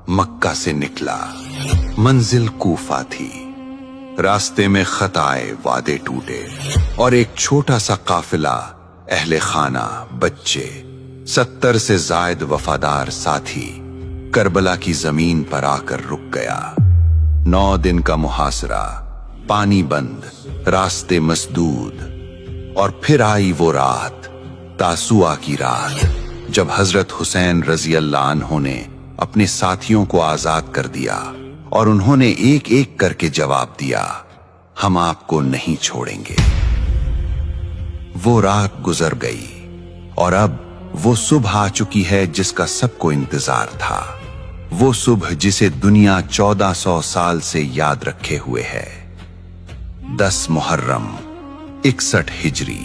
मक्का से निकला। मंजिल कूफा थी। रास्ते में खताए, वादे टूटे और एक छोटा सा काफिला, अहले खाना, बच्चे, 70 से जायद वफादार साथी करबला की जमीन पर आकर रुक गया। 9 दिन का मुहासरा, पानी बंद, रास्ते मसदूद, और फिर आई वो रात, तासुआ की रात, जब हजरत हुसैन रजी अल्लाह अन्हु ने अपने साथियों को आजाद कर दिया और उन्होंने एक एक करके जवाब दिया, हम आपको नहीं छोड़ेंगे। वो रात गुजर गई और अब वो सुबह आ चुकी है जिसका सबको इंतजार था। वो सुबह जिसे दुनिया 1400 साल से याद रखे हुए है। 10 मुहर्रम 61 हिजरी।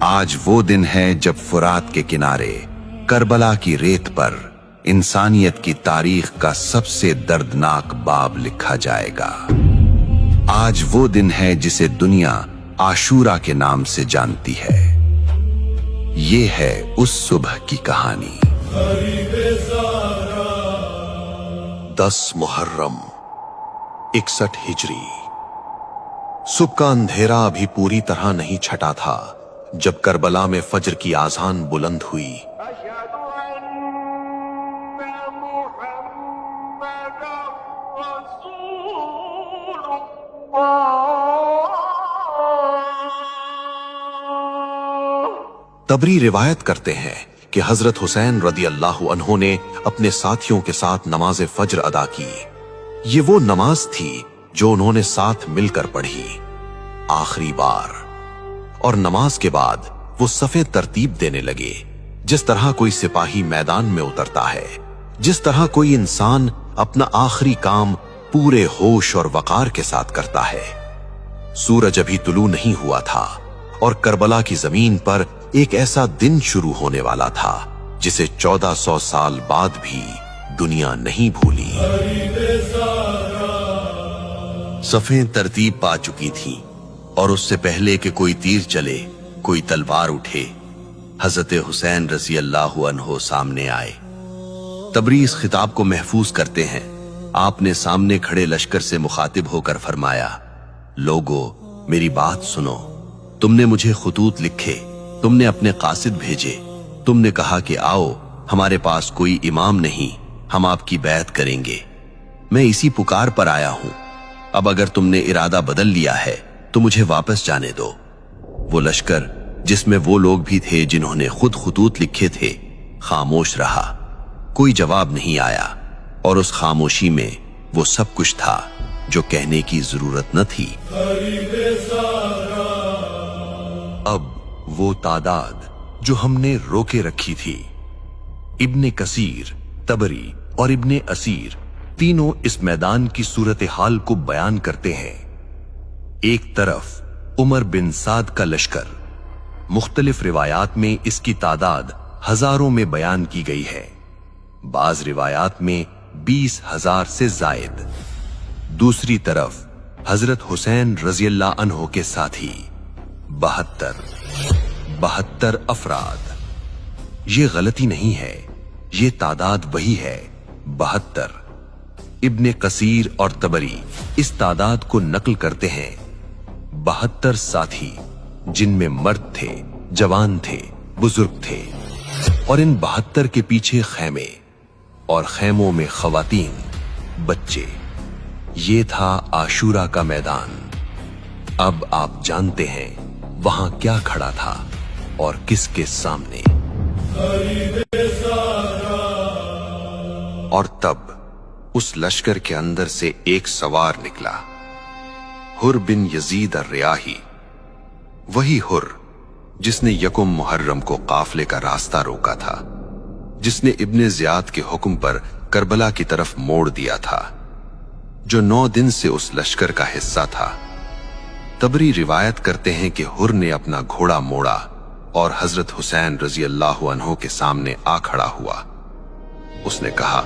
आज वो दिन है जब फुरात के किनारे करबला की रेत पर इंसानियत की तारीख का सबसे दर्दनाक बाब लिखा जाएगा। आज वो दिन है जिसे दुनिया आशूरा के नाम से जानती है। ये है उस सुबह की कहानी। 10 मुहर्रम 61 हिजरी। सुबह का अंधेरा अभी पूरी तरह नहीं छटा था जब करबला में फज्र की आजान बुलंद हुई। तबरी रिवायत करते हैं कि हजरत हुसैन रदी अल्लाह अन्हु ने अपने साथियों के साथ नमाज फज्र अदा की। ये वो नमाज थी जो उन्होंने साथ मिलकर पढ़ी आखिरी बार, और नमाज के बाद वो सफे तरतीब देने लगे जिस तरह कोई सिपाही मैदान में उतरता है, जिस तरह कोई इंसान अपना आखिरी काम पूरे होश और वकार के साथ करता है। सूरज अभी तुलू नहीं हुआ था और करबला की जमीन पर एक ऐसा दिन शुरू होने वाला था जिसे 1400 साल बाद भी दुनिया नहीं भूली। सफें तरतीब पा चुकी थीं और उससे पहले कि कोई तीर चले, कोई तलवार उठे, हजरत हुसैन रज़ी अल्लाहु अन्हु सामने आए। तबरी इस खिताब को महफूज करते हैं। आपने सामने खड़े लश्कर से मुखातिब होकर फरमाया, लोगो मेरी बात सुनो, तुमने मुझे खुतूत लिखे, तुमने अपने कासिद भेजे, तुमने कहा कि आओ हमारे पास कोई इमाम नहीं, हम आपकी बैत करेंगे। मैं इसी पुकार पर आया हूं। अब अगर तुमने इरादा बदल लिया है तो मुझे वापस जाने दो। वो लश्कर जिसमें वो लोग भी थे जिन्होंने खुद खुतूत लिखे थे खामोश रहा। कोई जवाब नहीं आया और उस खामोशी में वो सब कुछ था जो कहने की जरूरत न थी। अब वो तादाद जो हमने रोके रखी थी। इब्ने कसीर, तबरी और इब्ने असीर तीनों इस मैदान की सूरत हाल को बयान करते हैं। एक तरफ उमर बिन साद का लश्कर, मुख्तलिफ रिवायात में इसकी तादाद हजारों में बयान की गई है, बाज रिवायात में 20,000 से जायद। दूसरी तरफ हजरत हुसैन रज़ी अल्लाह अन्हु के साथी 72 अफराद। ये गलती नहीं है, ये तादाद वही है 72। इब्ने कसीर और तबरी इस तादाद को नकल करते हैं। 72 साथी जिनमें मर्द थे, जवान थे, बुजुर्ग थे, और इन 72 के पीछे खैमे और खैमों में खवातीन, बच्चे। ये था आशूरा का मैदान। अब आप जानते हैं वहां क्या खड़ा था और किसके सामने। और तब उस लश्कर के अंदर से एक सवार निकला, हुर बिन यजीद अर्रियाही, वही हुर जिसने यकुम मुहर्रम को काफले का रास्ता रोका था, जिसने इब्ने ज़ियाद के हुक्म पर करबला की तरफ मोड़ दिया था, जो 9 दिन से उस लश्कर का हिस्सा था। तबरी रिवायत करते हैं कि हुर ने अपना घोड़ा मोड़ा और हजरत हुसैन रज़ी अल्लाहु अन्हु के सामने आ खड़ा हुआ। उसने कहा,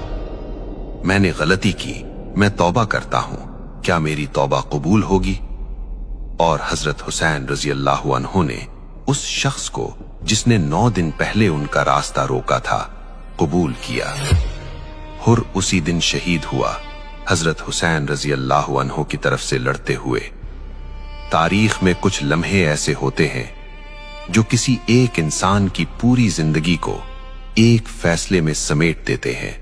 मैंने गलती की, मैं तौबा करता हूं, क्या मेरी तौबा कबूल होगी? और हजरत हुसैन रज़ी अल्लाहु अन्हु ने उस शख्स को जिसने 9 दिन पहले उनका रास्ता रोका था कबूल किया। हुर उसी दिन शहीद हुआ, हजरत हुसैन रजी अल्लाह अन्हो की तरफ से लड़ते हुए। तारीख में कुछ लम्हे ऐसे होते हैं जो किसी एक इंसान की पूरी जिंदगी को एक फैसले में समेट देते हैं।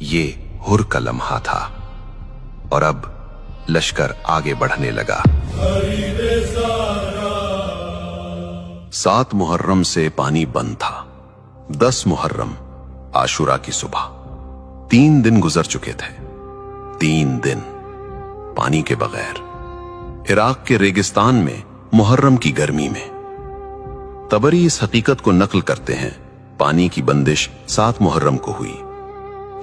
ये हुर का लम्हा था और अब लश्कर आगे बढ़ने लगा। 7 मुहर्रम से पानी बंद था। 10 मुहर्रम आशुरा की सुबह 3 दिन गुजर चुके थे। 3 दिन पानी के बगैर, इराक के रेगिस्तान में, मुहर्रम की गर्मी में। तबरी इस हकीकत को नकल करते हैं, पानी की बंदिश 7 मुहर्रम को हुई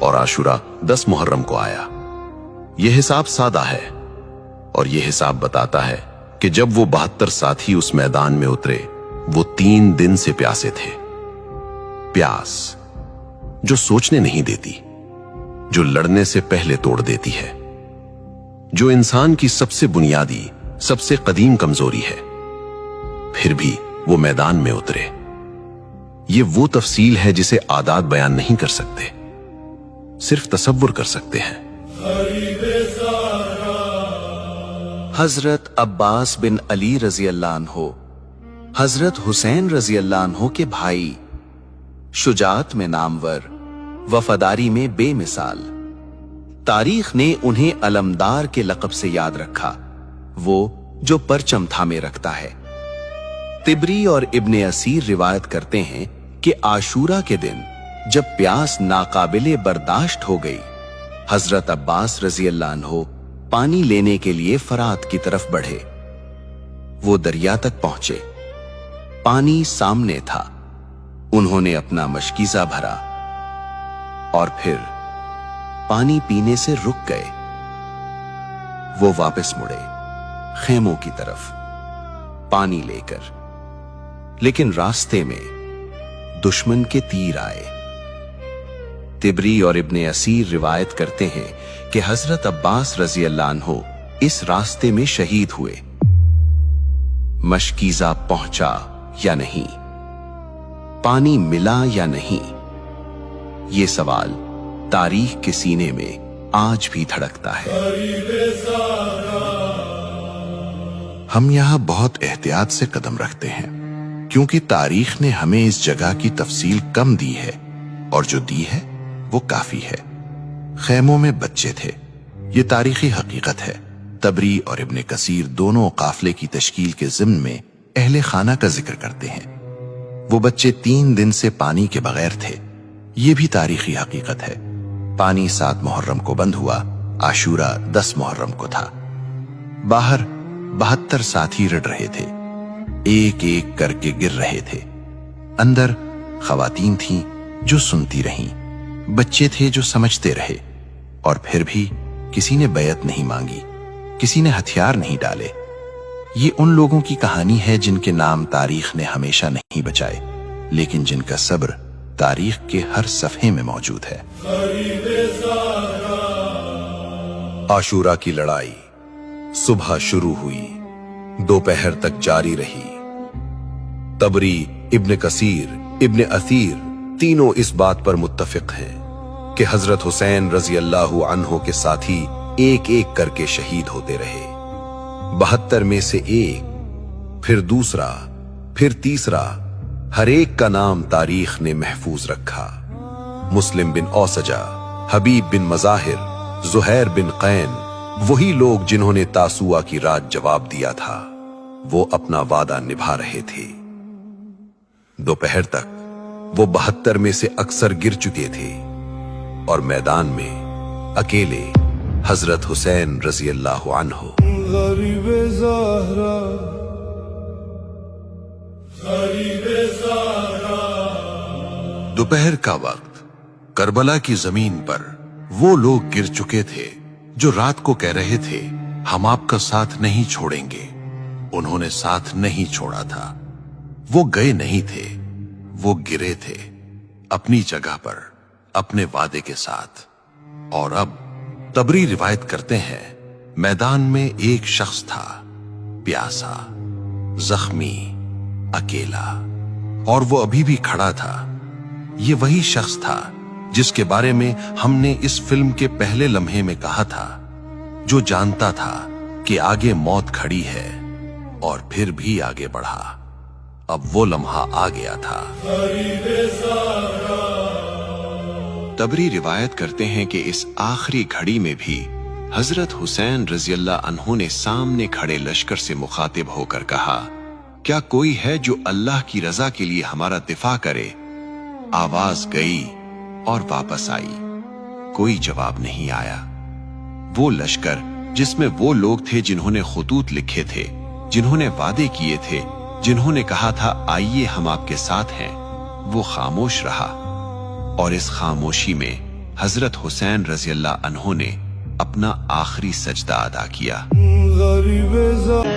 और आशुरा 10 मुहर्रम को आया। यह हिसाब सादा है और यह हिसाब बताता है कि जब वो 72 साथी उस मैदान में उतरे, वो 3 दिन से प्यासे थे। प्यास जो सोचने नहीं देती, जो लड़ने से पहले तोड़ देती है, जो इंसान की सबसे बुनियादी, सबसे कदीम कमजोरी है। फिर भी वो मैदान में उतरे। ये वो तफसील है जिसे आदात बयान नहीं कर सकते, सिर्फ तसव्वुर कर सकते हैं। हजरत अब्बास बिन अली रजी अल्लाह अन्हो, हजरत हुसैन रजी अल्लाह अन्हो के भाई, शुजात में नामवर, वफादारी में बेमिसाल। तारीख ने उन्हें अलमदार के लक़ब से याद रखा, वो जो परचम थामे रखता है। तिबरी और इब्ने असीर रिवायत करते हैं कि आशूरा के दिन जब प्यास नाकाबिले बर्दाश्त हो गई, हजरत अब्बास रजी अल्लाह अन्हो पानी लेने के लिए फरात की तरफ बढ़े। वो दरिया तक पहुंचे। पानी सामने था। उन्होंने अपना मशकीजा भरा और फिर पानी पीने से रुक गए। वो वापस मुड़े खेमों की तरफ पानी लेकर, लेकिन रास्ते में दुश्मन के तीर आए। तिबरी और इब्ने असीर रिवायत करते हैं कि हजरत अब्बास रजी अल्लाह अन्हो इस रास्ते में शहीद हुए। मशकीजा पहुंचा या नहीं, पानी मिला या नहीं, ये सवाल तारीख के सीने में आज भी धड़कता है। हम यहां बहुत एहतियात से कदम रखते हैं, क्योंकि तारीख ने हमें इस जगह की तफसील कम दी है, और जो दी है वो काफी है। खेमों में बच्चे थे, ये तारीखी हकीकत है। तबरी और इब्ने कसीर दोनों काफले की तश्कील के ज़िम्न में अहले खाना का जिक्र करते हैं। वो बच्चे 3 दिन से पानी के बगैर थे, ये भी तारीखी हकीकत है। पानी 7 मुहर्रम को बंद हुआ, आशूरा 10 मुहर्रम को था। बाहर 72 साथी रड़ रहे थे, एक एक करके गिर रहे थे। अंदर खवातीन थीं जो सुनती रहीं, बच्चे थे जो समझते रहे, और फिर भी किसी ने बैत नहीं मांगी, किसी ने हथियार नहीं डाले। ये उन लोगों की कहानी है जिनके नाम तारीख ने हमेशा नहीं बचाए, लेकिन जिनका सब्र तारीख के हर सफ़े में मौजूद है। आशूरा की लड़ाई सुबह शुरू हुई, दोपहर तक जारी रही। तबरी, इब्ने कसीर, इब्ने असीर तीनों इस बात पर मुत्तफिक हैं कि हजरत हुसैन रजी अल्लाह अन्हो के साथी एक एक करके शहीद होते रहे। 72 में से एक, फिर दूसरा, फिर तीसरा, हर एक का नाम तारीख ने महफूज रखा। मुस्लिम बिन औसजा, हबीब बिन मज़ाहिर, ज़ुहैर बिन कैन, वही लोग जिन्होंने तासुआ की रात जवाब दिया था, वो अपना वादा निभा रहे थे। दोपहर तक वो 72 में से अक्सर गिर चुके थे और मैदान में अकेले हजरत हुसैन रजी अल्लाह अन्हो। दोपहर का वक्त करबला की जमीन पर वो लोग गिर चुके थे जो रात को कह रहे थे, हम आपका साथ नहीं छोड़ेंगे। उन्होंने साथ नहीं छोड़ा था। वो गए नहीं थे, वो गिरे थे अपनी जगह पर, अपने वादे के साथ। और अब तबरी रिवायत करते हैं, मैदान में एक शख्स था, प्यासा, जख्मी, अकेला, और वो अभी भी खड़ा था। ये वही शख्स था जिस के बारे में हमने इस फिल्म के पहले लम्हे में कहा था, जो जानता था कि आगे मौत खड़ी है और फिर भी आगे बढ़ा। अब वो लम्हा आ गया था। तबरी रिवायत करते हैं कि इस आखिरी घड़ी में भी हजरत हुसैन रज़ियल्लाहु अन्हु ने सामने खड़े लश्कर से मुखातिब होकर कहा, क्या कोई है जो अल्लाह की रजा के लिए हमारा दिफा करे? आवाज गई और वापस आई, कोई जवाब नहीं आया। वो लश्कर जिसमें वो लोग थे जिन्होंने खुतूत लिखे थे, जिन्होंने वादे किए थे, जिन्होंने कहा था आइए हम आपके साथ हैं, वो खामोश रहा। और इस खामोशी में हजरत हुसैन रज़ियल्लाहु अन्हु ने अपना आखिरी सजदा अदा किया।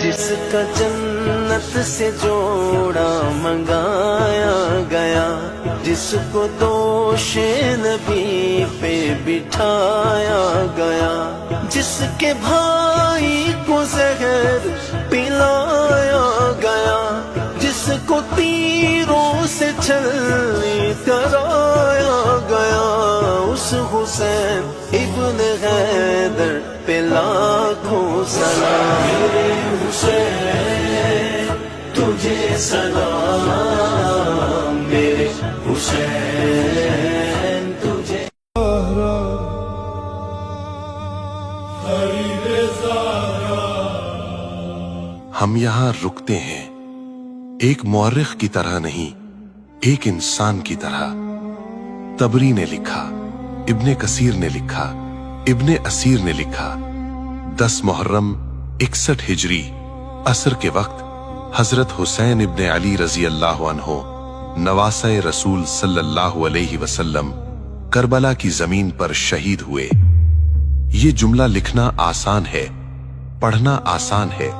जिसका जन्नत से जोड़ा मंगाया गया, जिसको दोषे नबी पे बिठाया गया, जिसके भाई को जहर पिलाया गया, जिसको तीरों से छलनी कराया गया, उस हुसैन इब्न हैदर पे लाखों सलाम। मेरे हुसैन तुझे सलाम, मेरे हुसैन तुझे। हम यहाँ रुकते हैं, एक मुअर्रिख की तरह नहीं, एक इंसान की तरह। तबरी ने लिखा, इब्ने कसीर ने लिखा, इब्ने असीर ने लिखा, 10 मुहर्रम 61 हिजरी असर के वक्त हजरत हुसैन इब्ने अली रज़ियल्लाहु अन्हु नवासे रसूल सल्लल्लाहु अलैहि वसल्लम करबला की जमीन पर शहीद हुए। ये जुमला लिखना आसान है, पढ़ना आसान है,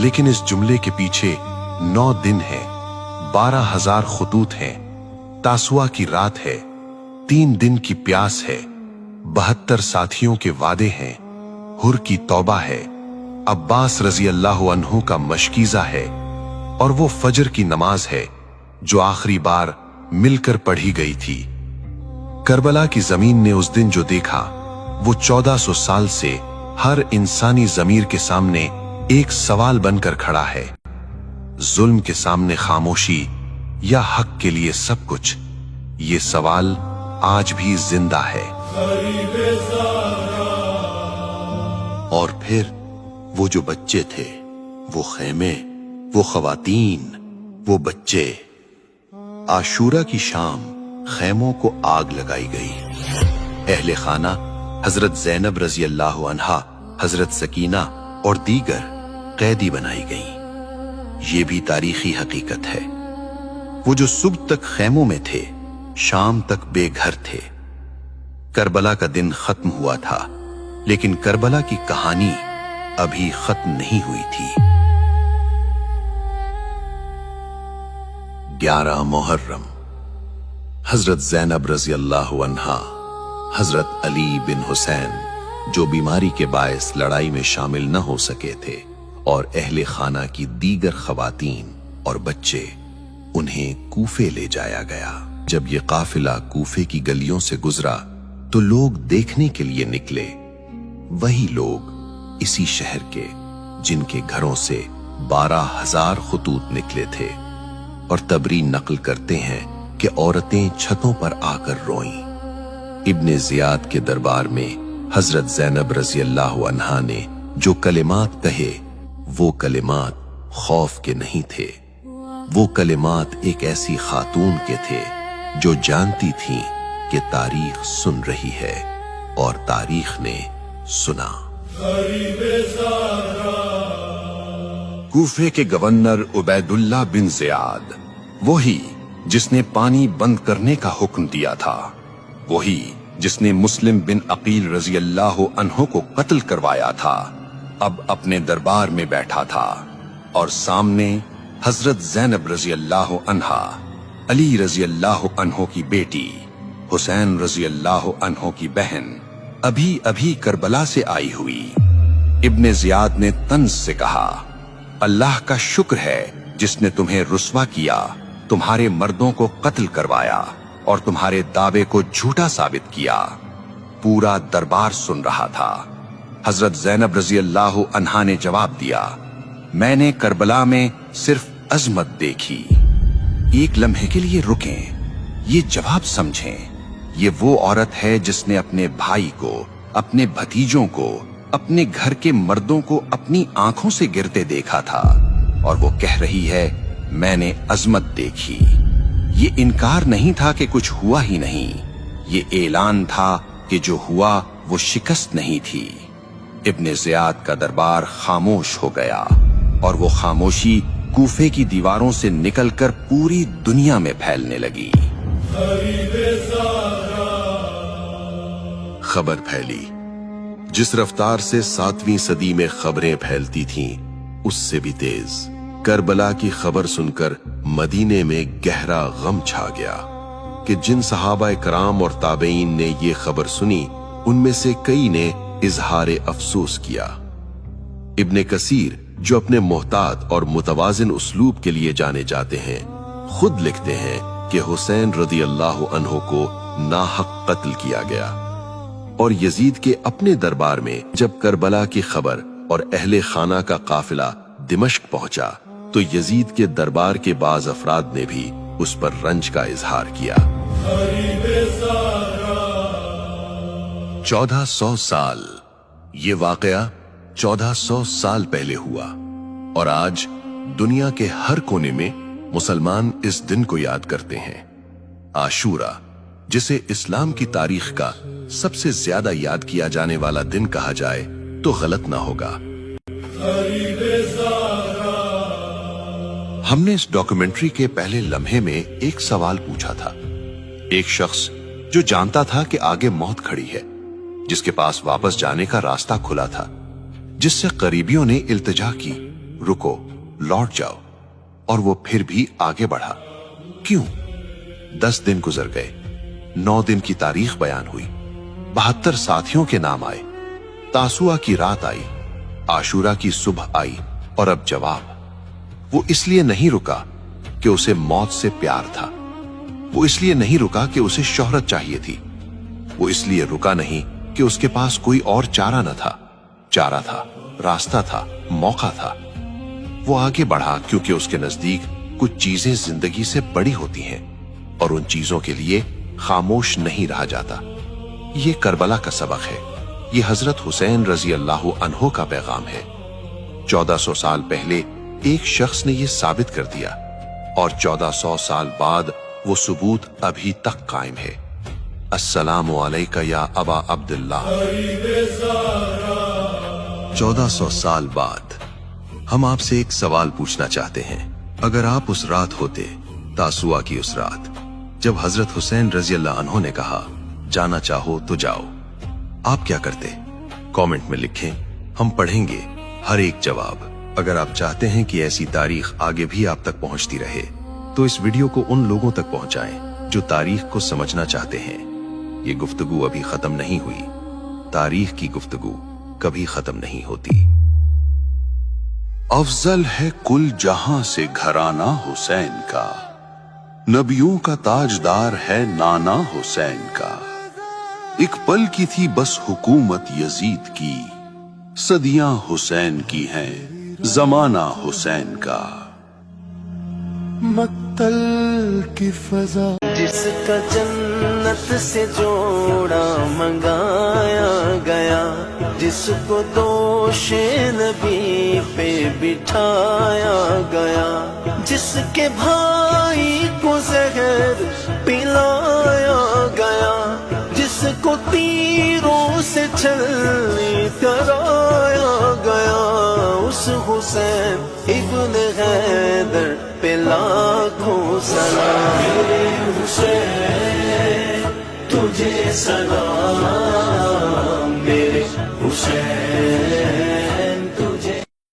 लेकिन इस जुमले के पीछे 9 दिन है, 12,000 खुतूत हैं, तासुआ की रात है, 3 दिन की प्यास है, 72 साथियों के वादे हैं, हुर की तौबा है, अब्बास रज़ियल्लाहु अन्हु का मशकीज़ा है, और वो फजर की नमाज है जो आखिरी बार मिलकर पढ़ी गई थी। करबला की जमीन ने उस दिन जो देखा, वो 1400 साल से हर इंसानी ज़मीर के सामने एक सवाल बनकर खड़ा है। जुल्म के सामने खामोशी या हक के लिए सब कुछ, ये सवाल आज भी जिंदा है। और फिर वो जो बच्चे थे, वो खेमे, वो खवातीन, वो बच्चे। आशूरा की शाम खेमों को आग लगाई गई। अहले खाना हजरत ज़ैनब रज़ियल्लाहु अन्हा, हजरत सकीना और दीगर कैदी बनाई गईं। ये भी तारीखी हकीकत है। वो जो सुबह तक खेमों में थे, शाम तक बेघर थे। करबला का दिन खत्म हुआ था, लेकिन करबला की कहानी अभी खत्म नहीं हुई थी। 11 मुहर्रम हजरत ज़ैनब रज़ियल्लाहु अन्हा, हजरत अली बिन हुसैन, जो बीमारी के बायस लड़ाई में शामिल न हो सके थे, और अहले खाना की दीगर खवातीन और बच्चे, उन्हें कूफे ले जाया गया। जब ये काफिला कूफे की गलियों से गुजरा तो लोग देखने के लिए निकले। वही लोग इसी शहर के जिनके घरों से 12,000 खुतूत निकले थे। और तबरी नकल करते हैं कि औरतें छतों पर आकर रोईं। इब्ने ज़ियाद के दरबार में हजरत ज़ैनब रज़ियल्लाहु अन्हा ने जो कलिमात कहे, वो कलिमात खौफ के नहीं थे। वो कलिमात एक ऐसी खातून के थे जो जानती थी कि तारीख सुन रही है, और तारीख ने सुना। कूफे के गवर्नर उबैदुल्लाह बिन ज़ियाद, वही जिसने पानी बंद करने का हुक्म दिया था, वही जिसने मुस्लिम बिन अकील रज़ियल्लाहु अन्हु को कत्ल करवाया था, अब अपने दरबार में बैठा था, और सामने हजरत ज़ैनब रज़ियल्लाहु अन्हा, अली रज़ियल्लाहु अन्हु की बेटी, हुसैन रज़ियल्लाहु अन्हु की बहन, अभी अभी करबला से आई हुई। इब्ने ज़ियाद ने तंज से कहा, अल्लाह का शुक्र है जिसने तुम्हें रुस्वा किया, तुम्हारे मर्दों को कत्ल करवाया, और तुम्हारे दावे को झूठा साबित किया। पूरा दरबार सुन रहा था। हजरत ज़ैनब रजी अल्लाह अन्हा ने जवाब दिया, मैंने करबला में सिर्फ अजमत देखी। एक लम्हे के लिए रुकें, ये जवाब समझें। ये वो औरत है जिसने अपने भाई को, अपने भतीजों को, अपने घर के मर्दों को अपनी आंखों से गिरते देखा था, और वो कह रही है मैंने अजमत देखी। ये इनकार नहीं था कि कुछ हुआ ही नहीं, ये ऐलान था कि जो हुआ वो शिकस्त नहीं थी। इब्ने ज़ियाद का दरबार खामोश हो गया, और वो खामोशी कूफे की दीवारों से निकलकर पूरी दुनिया में फैलने लगी। खबर फैली। जिस रफ्तार से 7वीं सदी में खबरें फैलती थीं, उससे भी तेज। करबला की खबर सुनकर मदीने में गहरा गम छा गया कि जिन सहाबा कराम और ताबईन ने ये खबर सुनी, उनमें से कई ने इजहार अफसोस किया। इब्ने कसीर, जो अपने मोहतात और मुतवाजिन उसलूब के लिए जाने जाते हैं, खुद लिखते हैं कि हुसैन रदी अल्लाह अन्हो को नाहक कत्ल किया गया। और यजीद के अपने दरबार में जब करबला की खबर और अहले खाना का काफिला दिमश्क पहुंचा, तो यजीद के दरबार के बाज अफराद ने भी उस पर रंज का इजहार किया। 1400 साल, ये वाकया 1400 साल पहले हुआ, और आज दुनिया के हर कोने में मुसलमान इस दिन को याद करते हैं। आशूरा, जिसे इस्लाम की तारीख का सबसे ज्यादा याद किया जाने वाला दिन कहा जाए तो गलत ना होगा। हमने इस डॉक्यूमेंट्री के पहले लम्हे में एक सवाल पूछा था। एक शख्स जो जानता था कि आगे मौत खड़ी है, जिसके पास वापस जाने का रास्ता खुला था, जिससे करीबियों ने इल्तिजा की, रुको, लौट जाओ, और वो फिर भी आगे बढ़ा। क्यों? 10 दिन गुजर गए, 9 दिन की तारीख बयान हुई, 72 साथियों के नाम आए, तासुआ की रात आई, आशूरा की सुबह आई, और अब जवाब। वो इसलिए नहीं रुका कि उसे मौत से प्यार था, वो इसलिए नहीं रुका कि उसे शोहरत चाहिए थी, वो इसलिए रुका नहीं कि उसके पास कोई और चारा न था। चारा था, रास्ता था, मौका था। वो आगे बढ़ा क्योंकि उसके नजदीक कुछ चीजें जिंदगी से बड़ी होती हैं, और उन चीजों के लिए खामोश नहीं रहा जाता। ये करबला का सबक है, ये हजरत हुसैन रजी अल्लाह अन्हो का पैगाम है। 1400 साल पहले एक शख्स ने ये साबित कर दिया, और 1400 साल बाद वो सबूत अभी तक कायम है। अस्सलामु अलैका या अबा अब्दुल्ला। 1400 साल बाद हम आपसे एक सवाल पूछना चाहते हैं। अगर आप उस रात होते, तासुआ की उस रात, जब हजरत हुसैन रजी अल्लाह अन्हो ने कहा जाना चाहो तो जाओ, आप क्या करते? कमेंट में लिखें, हम पढ़ेंगे हर एक जवाब। अगर आप चाहते हैं कि ऐसी तारीख आगे भी आप तक पहुंचती रहे, तो इस वीडियो को उन लोगों तक पहुंचाएं जो तारीख को समझना चाहते हैं। ये गुफ्तगू अभी खत्म नहीं हुई, तारीख की गुफ्तगू कभी खत्म नहीं होती। अफजल है कुल जहां से घराना हुसैन का, नबियों का ताजदार है नाना हुसैन का। एक पल की थी बस हुकूमत यजीद की, सदियां हुसैन की हैं, जमाना हुसैन का। मक्तल की फजा, जिसका जन्नत से जोड़ा मंगाया गया, जिसको दोषे नबी पे बिठाया गया, जिसके भाई को जहर पिलाया गया, जिसको तीरों से छलनी कराया गया, उस हुसैन इब्ने हैदर पे लाखों सलाम। मेरे हुसैन तुझे सलाम।